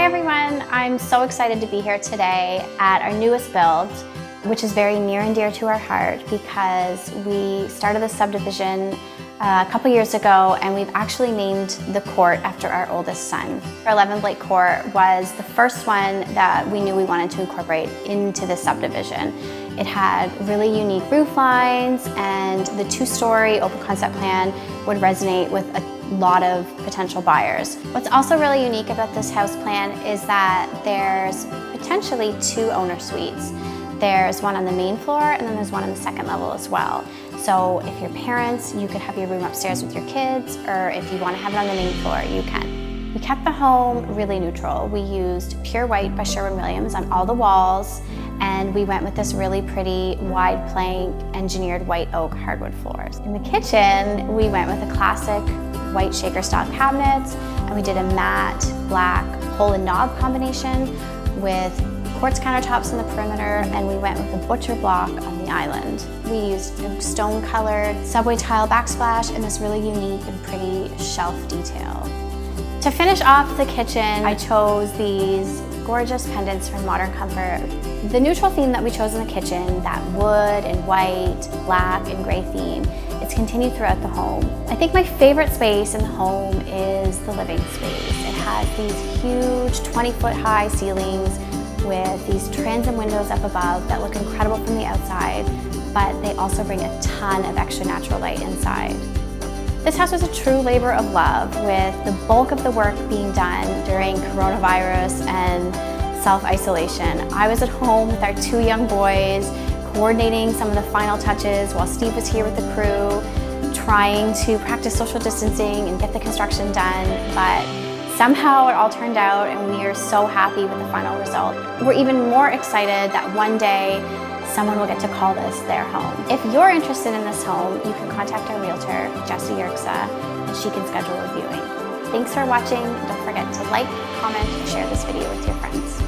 everyone, I'm so excited to be here today at our newest build, which is very near and dear to our heart because we started the subdivision a couple years ago and we've actually named the court after our oldest son. Our 11 Blake Court was the first one that we knew we wanted to incorporate into the subdivision. It had really unique roof lines and the 2-story open concept plan would resonate with a lot of potential buyers. What's also really unique about this house plan is that there's potentially 2 owner suites. There's one on the main floor and then there's one on the second level as well. So if you're parents, you could have your room upstairs with your kids, or if you want to have it on the main floor, you can. We kept the home really neutral. We used pure white by Sherwin-Williams on all the walls, and we went with this really pretty wide plank engineered white oak hardwood floors. In the kitchen, we went with a classic white shaker style cabinets, and we did a matte black hole and knob combination with quartz countertops in the perimeter, and we went with a butcher block on the island. We used stone colored subway tile backsplash and this really unique and pretty shelf detail. To finish off the kitchen, I chose these gorgeous pendants from Modern Comfort. The neutral theme that we chose in the kitchen, that wood and white, black and gray theme, it's continued throughout the home. I think my favorite space in the home is the living space. It has these huge 20-foot high ceilings with these transom windows up above that look incredible from the outside, but they also bring a ton of extra natural light inside. This house was a true labor of love, with the bulk of the work being done during coronavirus and self-isolation. I was at home with our 2 young boys, coordinating some of the final touches while Steve was here with the crew, trying to practice social distancing and get the construction done, but somehow it all turned out and we are so happy with the final result. We're even more excited that one day someone will get to call this their home. If you're interested in this home, you can contact our realtor, Jessie Yerxa, and she can schedule a viewing. Thanks for watching. Don't forget to like, comment, and share this video with your friends.